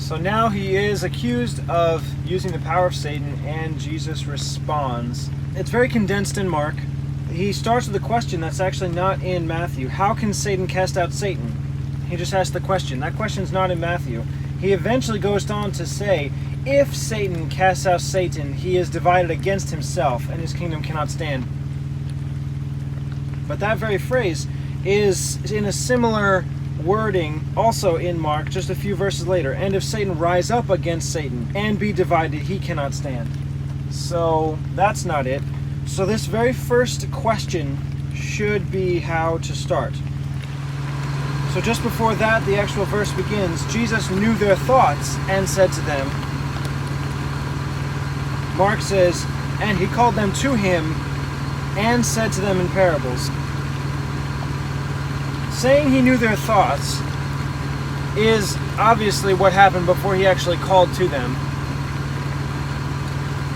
So now he is accused of using the power of Satan, and Jesus responds. It's very condensed in Mark. He starts with a question that's actually not in Matthew. How can Satan cast out Satan? He just asks the question. That question's not in Matthew. He eventually goes on to say, if Satan casts out Satan, he is divided against himself, and his kingdom cannot stand. But that very phrase is in a similar wording also in Mark, just a few verses later. And if Satan rise up against Satan and be divided, he cannot stand. So that's not it. So this very first question should be how to start. So just before that, the actual verse begins. Jesus knew their thoughts and said to them. Mark says, and he called them to him and said to them in parables. Saying he knew their thoughts is obviously what happened before he actually called to them.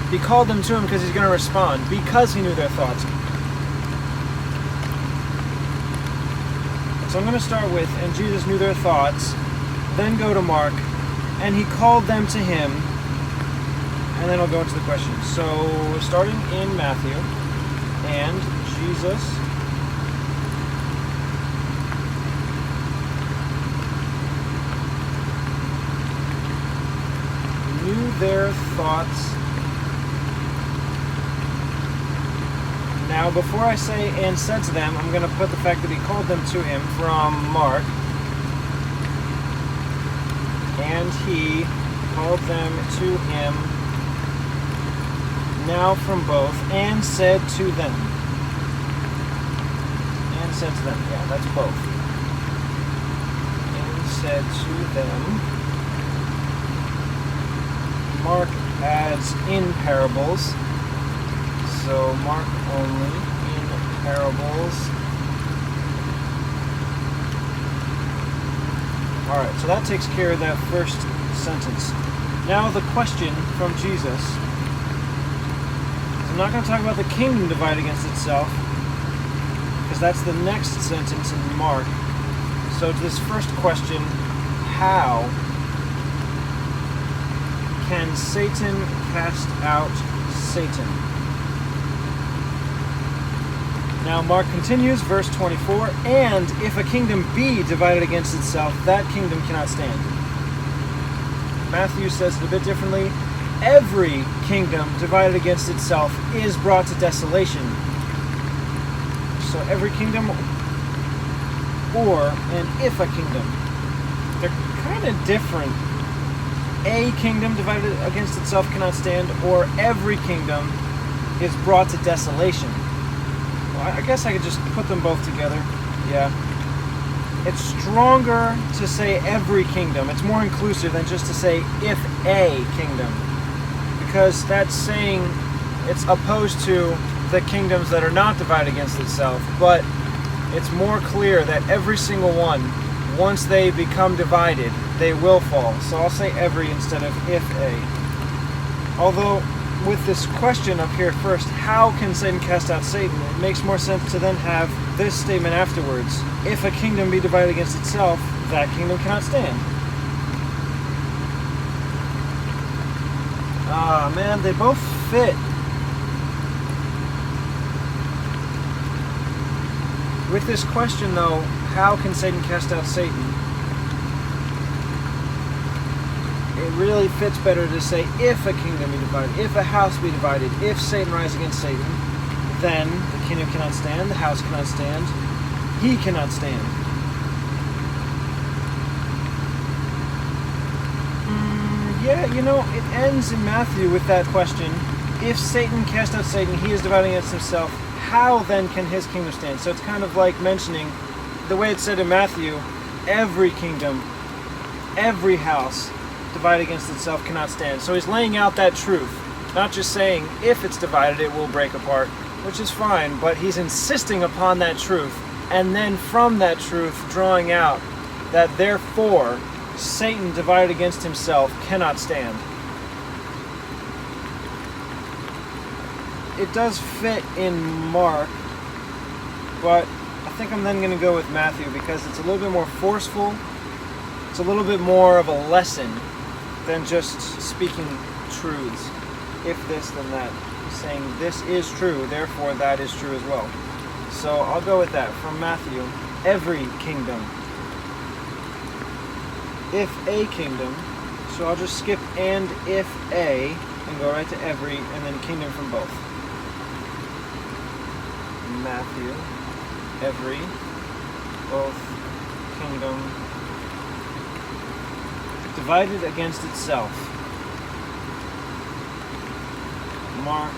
He called them to him because he's going to respond, because he knew their thoughts. So I'm going to start with, and Jesus knew their thoughts, then go to Mark, and he called them to him, and then I'll go into the question. So starting in Matthew, and Jesus knew their thoughts. Now, before I say and said to them, I'm going to put the fact that he called them to him from Mark. And he called them to him now from both, and said to them. And said to them. Yeah, that's both. And said to them. Mark adds in parables. So Mark only in parables. Alright, so that takes care of that first sentence. Now the question from Jesus. I'm not going to talk about the kingdom divided against itself, because that's the next sentence in Mark. So to this first question, how can Satan cast out Satan? Now Mark continues, verse 24, and if a kingdom be divided against itself, that kingdom cannot stand. Matthew says it a bit differently. Every kingdom divided against itself is brought to desolation. So every kingdom, or and if a kingdom. They're kind of different. A kingdom divided against itself cannot stand, or every kingdom is brought to desolation. Well, I guess I could just put them both together. Yeah. It's stronger to say every kingdom. It's more inclusive than just to say if a kingdom. Because that's saying it's opposed to the kingdoms that are not divided against itself. But it's more clear that every single one, once they become divided, they will fall. So I'll say every instead of if a. Although, with this question up here first, how can Satan cast out Satan? It makes more sense to then have this statement afterwards. If a kingdom be divided against itself, that kingdom cannot stand. Ah, man, they both fit. With this question, though, how can Satan cast out Satan? It really fits better to say if a kingdom be divided, if a house be divided, if Satan rise against Satan, then the kingdom cannot stand, the house cannot stand, he cannot stand. Yeah, you know, it ends in Matthew with that question. If Satan cast out Satan, he is divided against himself. How then can his kingdom stand? So it's kind of like mentioning, the way it's said in Matthew, every kingdom, every house divided against itself cannot stand. So he's laying out that truth. Not just saying, if it's divided, it will break apart, which is fine, but he's insisting upon that truth. And then from that truth, drawing out that therefore, Satan divided against himself cannot stand. It does fit in Mark, but I think I'm then going to go with Matthew because it's a little bit more forceful. It's a little bit more of a lesson than just speaking truths. If this, then that. He's saying this is true, therefore that is true as well. So I'll go with that from Matthew. Every kingdom. If a kingdom. So I'll just skip and if a and go right to every and then kingdom from both. Matthew. Every. Both. Kingdom. Divided against itself. Mark.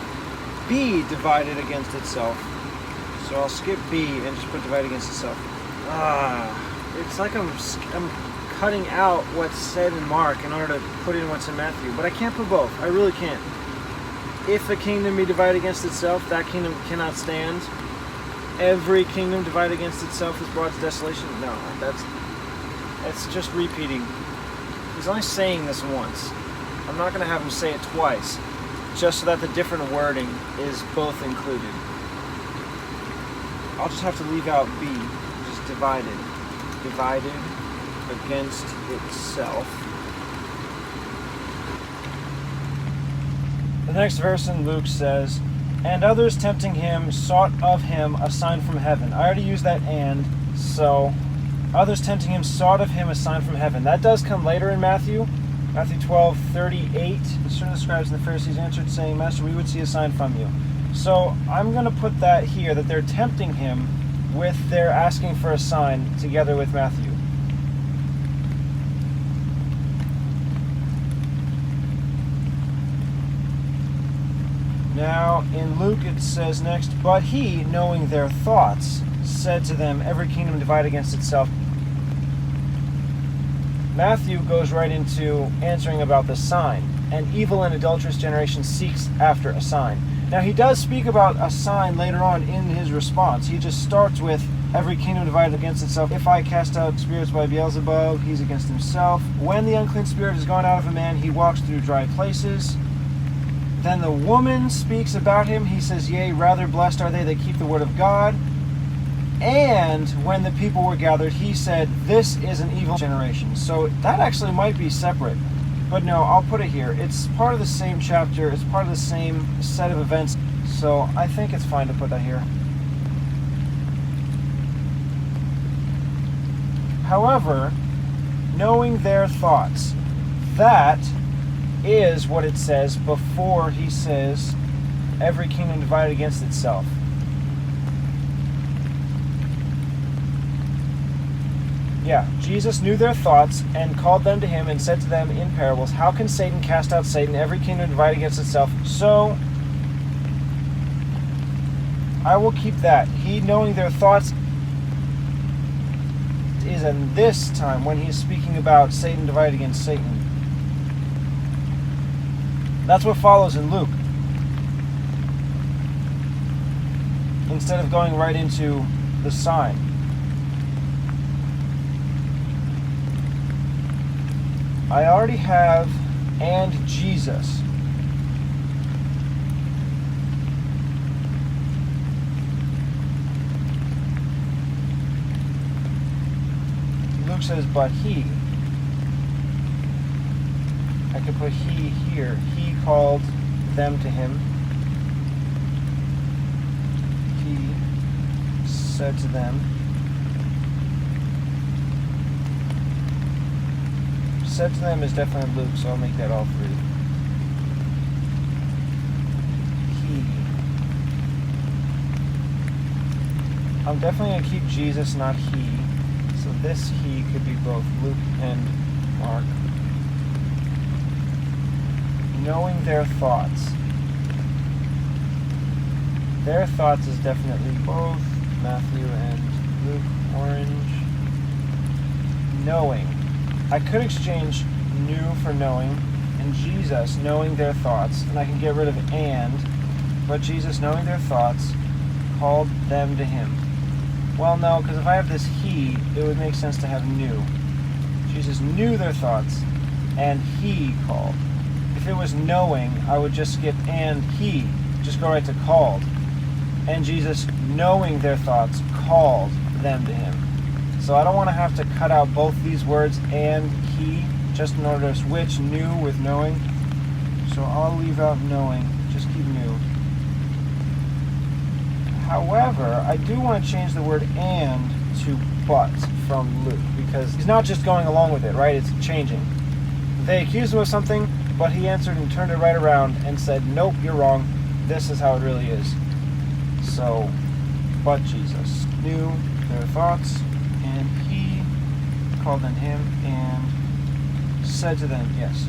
Be divided against itself. So I'll skip B and just put divided against itself. It's like I'm cutting out what's said in Mark in order to put in what's in Matthew. But I can't put both. I really can't. If a kingdom be divided against itself, that kingdom cannot stand. Every kingdom divided against itself is brought to desolation. No, that's just repeating. He's only saying this once. I'm not going to have him say it twice, just so that the different wording is both included. I'll just have to leave out B, which is divided. Divided against itself. The next verse in Luke says, and others tempting him sought of him a sign from heaven. I already used that and, so others tempting him sought of him a sign from heaven. That does come later in Matthew. Matthew 12:38. The certain scribes and the Pharisees answered, saying, Master, we would see a sign from you. So I'm going to put that here, that they're tempting him with their asking for a sign together with Matthew. Now, in Luke it says next, but he, knowing their thoughts, said to them, every kingdom divided against itself. Matthew goes right into answering about the sign. An evil and adulterous generation seeks after a sign. Now, he does speak about a sign later on in his response. He just starts with, every kingdom divided against itself. If I cast out spirits by Beelzebub, he's against himself. When the unclean spirit has gone out of a man, he walks through dry places. Then the woman speaks about him. He says, yea, rather blessed are they that keep the word of God. And when the people were gathered, he said, this is an evil generation. So that actually might be separate. But no, I'll put it here. It's part of the same chapter. It's part of the same set of events. So I think it's fine to put that here. However, knowing their thoughts, that is what it says before he says, every kingdom divided against itself. Yeah, Jesus knew their thoughts and called them to him and said to them in parables, how can Satan cast out Satan? Every kingdom divided against itself. So, I will keep that. He, knowing their thoughts, is in this time when he's speaking about Satan divided against Satan. That's what follows in Luke. Instead of going right into the sign. I already have and Jesus. Luke says, but he. I could put he here. He called them to him. He said to them. Said to them is definitely Luke, so I'll make that all three. He. I'm definitely going to keep Jesus, not he. So this he could be both Luke and Mark. Knowing their thoughts. Their thoughts is definitely both Matthew and Luke. Orange. Knowing. I could exchange knew for knowing, and Jesus knowing their thoughts, and I can get rid of and, but Jesus knowing their thoughts called them to him. Well, no, because if I have this he, it would make sense to have knew. Jesus knew their thoughts, and he called. If it was knowing, I would just skip and he, just go right to called. And Jesus, knowing their thoughts, called them to him. So I don't want to have to cut out both these words and he, just in order to switch knew with knowing. So I'll leave out knowing, just keep knew. However, I do want to change the word and to but from Luke, because he's not just going along with it, right? It's changing. They accused him of something, but he answered and turned it right around and said, nope, you're wrong. This is how it really is. So, but Jesus knew their thoughts, and he called on him and said to them, yes.